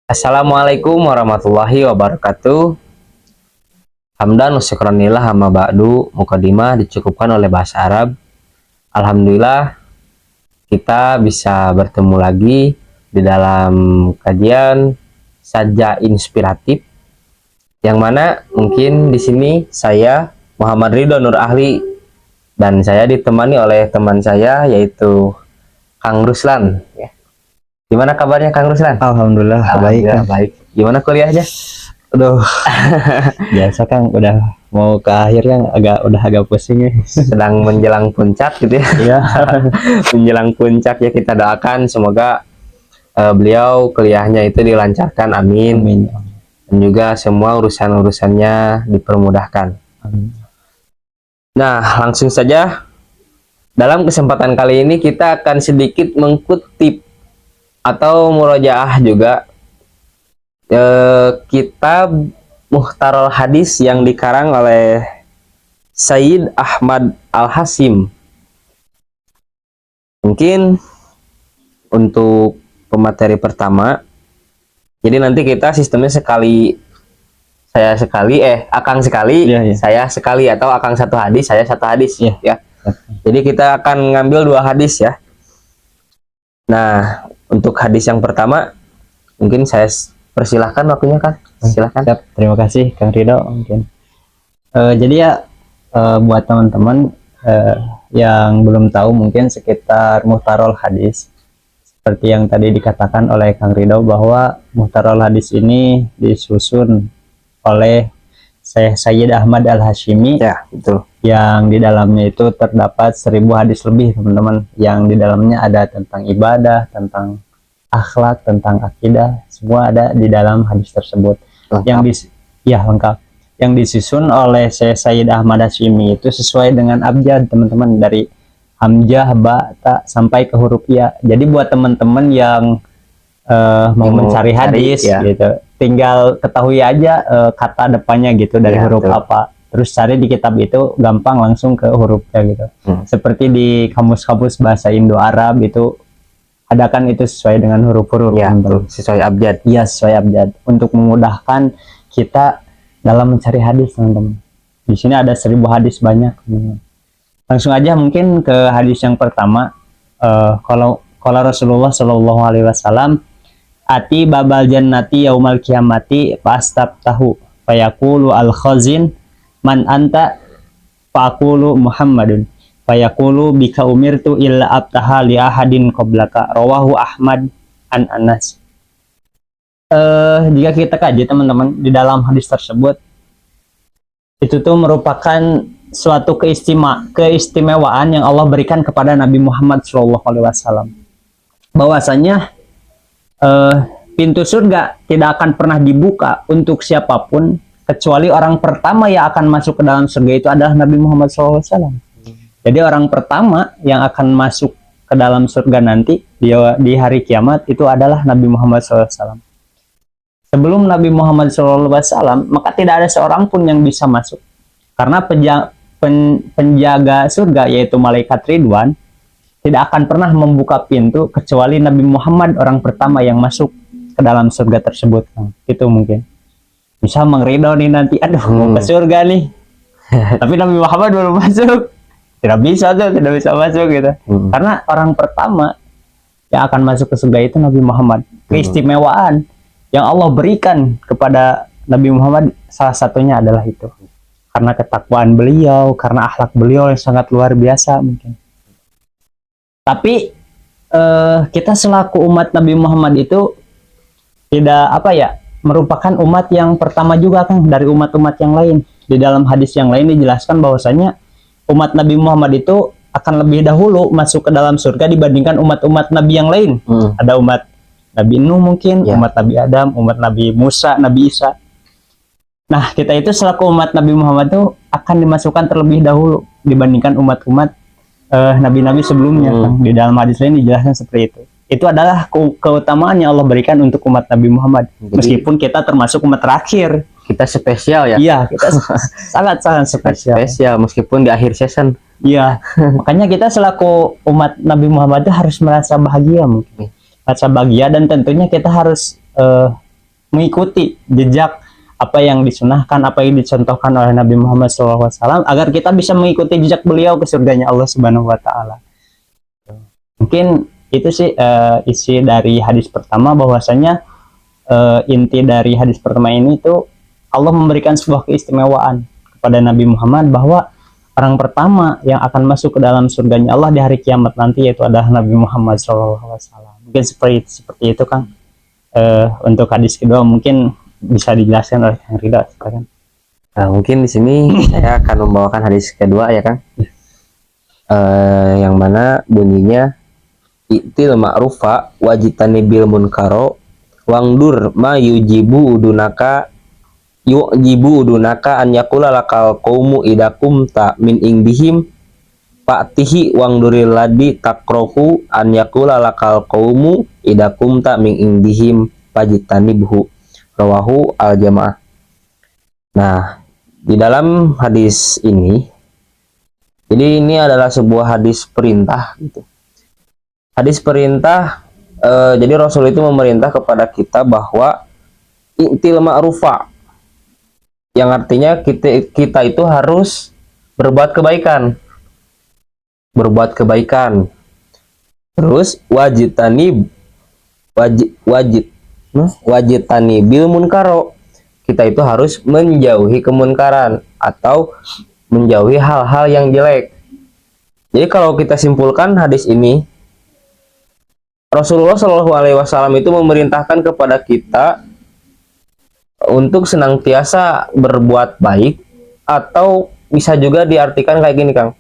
Assalamualaikum warahmatullahi wabarakatuh. Hamdan wa syukranillah amma ba'du. Mukadimah dicukupkan oleh bahasa Arab. Alhamdulillah kita bisa bertemu lagi di dalam kajian Saja Inspiratif, yang mana mungkin di sini saya Muhammad Ridho Nur Ahli dan saya ditemani oleh teman saya yaitu Kang Ruslan. Gimana kabarnya Kang Ruslan? Alhamdulillah baik, Kang. Baik. Gimana kuliahnya? Aduh, biasa Kang, udah mau ke akhir Kang, udah agak pusing ya. Sedang menjelang puncak gitu ya. Iya. Menjelang puncak ya, kita doakan semoga beliau kuliahnya itu dilancarkan, amin. Amin. Dan juga semua urusan-urusannya dipermudahkan. Amin. Nah, langsung saja. Dalam kesempatan kali ini kita akan sedikit mengkutip atau murojaah juga kitab Mukhtarul Hadis yang dikarang oleh Sayyid Ahmad Al-Hasim. Mungkin untuk pemateri pertama, jadi nanti kita sistemnya sekali, saya sekali, Akang sekali, Iya. saya sekali, atau Akang satu hadis, saya satu hadis. Iya. Ya. Jadi kita akan ngambil 2 hadis ya. Nah, untuk hadis yang pertama, mungkin saya persilahkan waktunya, Kang. Silahkan. Siap, terima kasih Kang Ridho. Mungkin jadi ya, buat teman-teman yang belum tahu, mungkin sekitar Mukhtarul Hadis, seperti yang tadi dikatakan oleh Kang Ridho, bahwa Mukhtarul Hadis ini disusun oleh Sayyid Ahmad Al-Hashimi. Ya, betul. Yang di dalamnya itu terdapat 1000 hadis lebih, teman-teman. Yang di dalamnya ada tentang ibadah, tentang akhlak, tentang akidah, semua ada di dalam hadis tersebut. Lengkap. Lengkap. Yang disusun oleh Sayyid Ahmad Hashimi itu sesuai dengan abjad, teman-teman, dari hamzah, ba, ta sampai ke huruf ya. Jadi buat teman-teman yang mau mencari hadis ya, gitu, tinggal ketahui aja kata depannya gitu dari huruf betul. apa, terus cari di kitab itu, gampang langsung ke hurufnya gitu. Seperti di kamus-kamus bahasa Indo-Arab itu ada kan, itu sesuai dengan huruf-huruf ya, sesuai abjad. Iya, sesuai abjad, untuk memudahkan kita dalam mencari hadis, teman-teman. Di sini ada 1000 hadis banyak, teman-teman. Langsung aja mungkin ke hadis yang pertama. Kalau Rasulullah Shallallahu Alaihi Wasallam, ati babal jannati yaumal kiamati pastab tahu fayaqulu al khazin man anta faqulu Muhammadun fayaqulu bika umirtu illa abtaha li ahadin qablaka, rawahu Ahmad an Anas. Jika kita kaji, teman-teman, di dalam hadis tersebut itu tuh merupakan suatu keistimewaan yang Allah berikan kepada Nabi Muhammad SAW, bahwasanya pintu surga tidak akan pernah dibuka untuk siapapun kecuali orang pertama yang akan masuk ke dalam surga itu adalah Nabi Muhammad SAW. Jadi orang pertama yang akan masuk ke dalam surga nanti di hari kiamat itu adalah Nabi Muhammad SAW. Sebelum Nabi Muhammad SAW, maka tidak ada seorang pun yang bisa masuk, karena penjaga surga yaitu malaikat Ridwan tidak akan pernah membuka pintu kecuali Nabi Muhammad orang pertama yang masuk ke dalam surga tersebut. Itu mungkin bisa Mang Ridho nih nanti, aduh mau ke surga nih, tapi Nabi Muhammad belum masuk, tidak bisa masuk gitu. Karena orang pertama yang akan masuk ke surga itu Nabi Muhammad. Keistimewaan yang Allah berikan kepada Nabi Muhammad salah satunya adalah itu, karena ketakwaan beliau, karena akhlak beliau yang sangat luar biasa mungkin. Tapi kita selaku umat Nabi Muhammad itu tidak merupakan umat yang pertama juga kan dari umat-umat yang lain. Di dalam hadis yang lain dijelaskan bahwasanya umat Nabi Muhammad itu akan lebih dahulu masuk ke dalam surga dibandingkan umat-umat Nabi yang lain. Ada umat Nabi Nuh mungkin, umat Nabi Adam, umat Nabi Musa, Nabi Isa. Nah, kita itu selaku umat Nabi Muhammad itu akan dimasukkan terlebih dahulu dibandingkan umat-umat nabi-nabi sebelumnya. Di dalam hadis lain dijelaskan seperti itu. Itu adalah keutamaan yang Allah berikan untuk umat Nabi Muhammad. Jadi, meskipun kita termasuk umat terakhir, kita spesial ya. Iya, kita sangat spesial meskipun di akhir season. Iya, makanya kita selaku umat Nabi Muhammad itu harus merasa bahagia mungkin. Merasa bahagia, dan tentunya kita harus mengikuti jejak apa yang disunahkan, apa yang dicontohkan oleh Nabi Muhammad SAW, agar kita bisa mengikuti jejak beliau ke surganya Allah Subhanahu Wa Taala. Mungkin itu sih isi dari hadis pertama, bahwasanya inti dari hadis pertama ini itu Allah memberikan sebuah keistimewaan kepada Nabi Muhammad, bahwa orang pertama yang akan masuk ke dalam surganya Allah di hari kiamat nanti yaitu adalah Nabi Muhammad SAW. Mungkin seperti itu, Kang. Untuk hadis kedua mungkin bisa dijelaskan oleh Kang Ridho, silakan. Nah, mungkin di sini saya akan membawakan hadis kedua ya, Kang. Yang mana bunyinya itil ma'rufa wajitani bil munkaro wangdur ma yujibu udunaka an yakula lakal qaumu idakum ta min indihim fa'tihi wangduril ladi takrohu an yakula lakal qaumu idakum ta min indihim fajitani buhu, rawahu al jamaah. Nah, di dalam hadis ini, jadi ini adalah sebuah hadis perintah gitu. Hadis perintah, jadi Rasul itu memerintah kepada kita bahwa i'til ma'rufa, yang artinya kita itu harus berbuat kebaikan. Terus wajitani bil munkaro, kita itu harus menjauhi kemunkaran atau menjauhi hal-hal yang jelek. Jadi kalau kita simpulkan hadis ini, Rasulullah Shallallahu Alaihi Wasallam itu memerintahkan kepada kita untuk senantiasa berbuat baik, atau bisa juga diartikan kayak gini, Kang,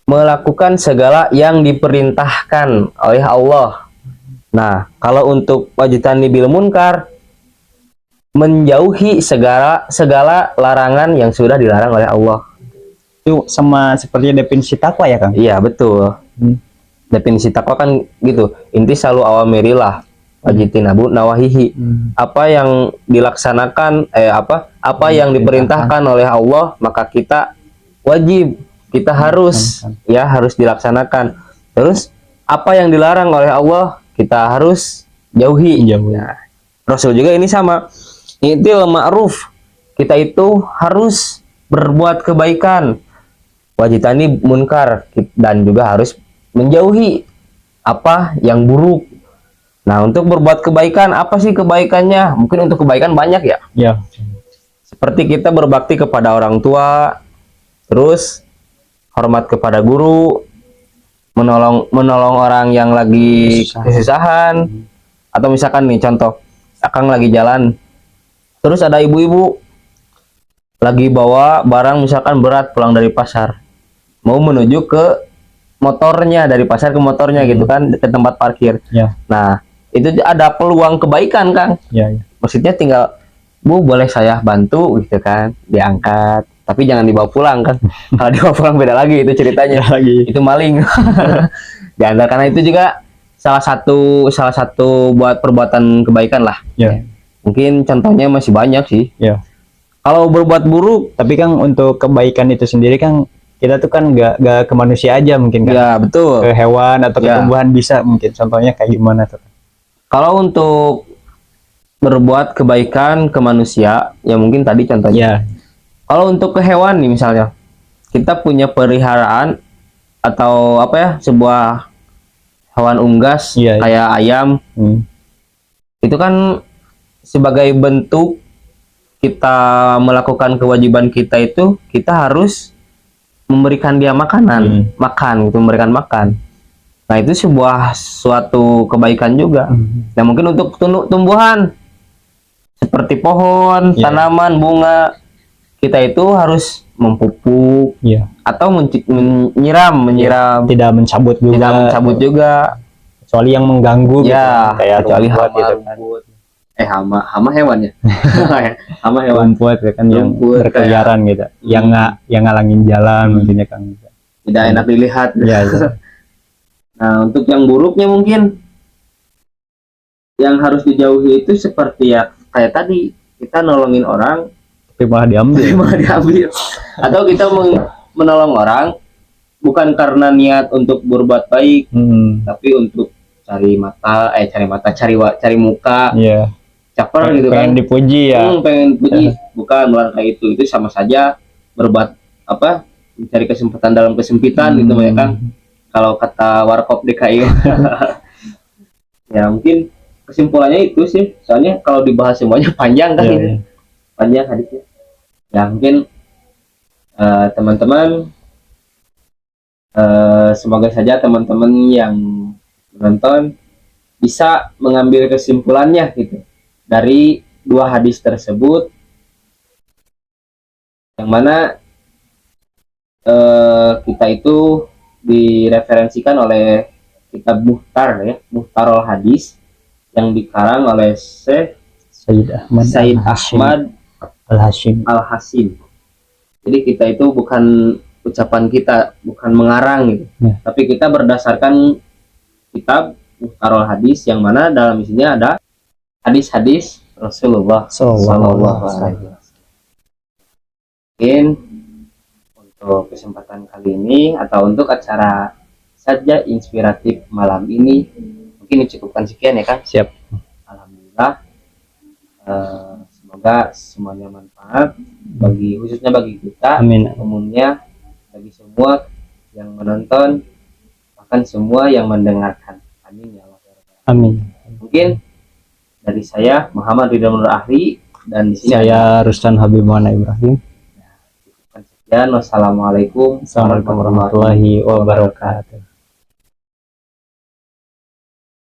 melakukan segala yang diperintahkan oleh Allah. Nah, kalau untuk wajitani bil munkar, menjauhi segala larangan yang sudah dilarang oleh Allah. Itu sama seperti definisi takwa ya, Kang? Iya, betul. Definisi takwa kan gitu, inti selalu awamirillah wajitinabu nawahihi. Apa yang dilaksanakan apa yang diperintahkan oleh Allah, maka kita wajib, kita harus harus dilaksanakan. Terus apa yang dilarang oleh Allah, kita harus jauhi. Nah, Rasul juga ini sama, itil ma'ruf, kita itu harus berbuat kebaikan, wajitani munkar, dan juga harus menjauhi apa yang buruk. Nah, untuk berbuat kebaikan, apa sih kebaikannya? Mungkin untuk kebaikan banyak ya. Ya. Seperti kita berbakti kepada orang tua, terus hormat kepada guru, menolong orang yang lagi kesusahan, atau misalkan nih contoh, Akang lagi jalan, terus ada ibu-ibu lagi bawa barang misalkan berat pulang dari pasar, mau menuju ke motornya, dari pasar ke motornya gitu kan, ke tempat parkir. Ya. Nah, itu ada peluang kebaikan, Kang. Ya. Maksudnya tinggal, Bu, boleh saya bantu gitu kan, diangkat, tapi jangan dibawa pulang kan. Kalau dibawa pulang beda lagi itu ceritanya. Itu maling. Diantar, karena itu juga salah satu buat perbuatan kebaikan lah. Ya. Mungkin contohnya masih banyak sih. Ya. Kalau berbuat buruk, tapi Kang, untuk kebaikan itu sendiri, Kang, kita tuh kan gak ke manusia aja mungkin kan. ya betul. Ke hewan atau ke tumbuhan bisa mungkin. Contohnya kayak gimana tuh? Kalau untuk berbuat kebaikan ke manusia, ya mungkin tadi contohnya. Ya. Kalau untuk ke hewan nih misalnya, kita punya peliharaan atau sebuah hewan unggas kayak ayam. Itu kan sebagai bentuk kita melakukan kewajiban kita, itu kita harus memberikan dia makanan, memberikan makan. Nah, itu suatu kebaikan juga. Nah, mungkin untuk tumbuhan seperti pohon, tanaman, bunga, kita itu harus memupuk atau menyiram, tidak mencabut juga, kecuali yang mengganggu ya, gitu, kayak kecuali rumput gitu kan. Hama hewan ya. Hama hewan, rumput ya kan, yang berkeliaran gitu, yang ngalangin jalan mungkin ya, Kang. Tidak enak dilihat. Ya. Nah, untuk yang buruknya mungkin yang harus dijauhi itu seperti ya kayak tadi, kita nolongin orang tapi malah diambil. Atau kita menolong orang bukan karena niat untuk berbuat baik, tapi untuk cari muka, caper gitu kan. Pengen dipuji ya. Pengen puji, bukan melangkah itu sama saja berbuat apa? Mencari kesempatan dalam kesempitan gitu ya kan. Kalau kata Warkop DKI. Ya mungkin kesimpulannya itu sih. Soalnya kalau dibahas semuanya panjang kan Iya, gitu. iya. Panjang hadisnya. Ya mungkin teman-teman semoga saja teman-teman yang menonton bisa mengambil kesimpulannya gitu dari dua hadis tersebut, yang mana kita itu direferensikan oleh kitab Muhtar ya, Muhtarul Hadis yang dikarang oleh Syekh Sayyid Ahmad Al-Hashim. Al-Hasim. Jadi kita itu bukan ucapan kita, bukan mengarang gitu, tapi kita berdasarkan kitab Muhtarul Hadis yang mana dalam isinya ada hadis-hadis Rasulullah Sallallahu Alaihi Wasallam. Mungkin untuk kesempatan kali ini atau untuk acara saja inspiratif malam ini mungkin dicukupkan sekian ya kan. Siap. Alhamdulillah. Semoga semuanya manfaat bagi khususnya bagi kita, Amin. umumnya bagi semua yang menonton, bahkan semua yang mendengarkan. Amin ya Allah. Amin. Mungkin dari saya Muhammad Ridha Nur Ahli dan di sini Saya Rustan Habib Maulana Ibrahim. cukupkan sekian. Wassalamualaikum Assalamualaikum warahmatullahi wabarakatuh.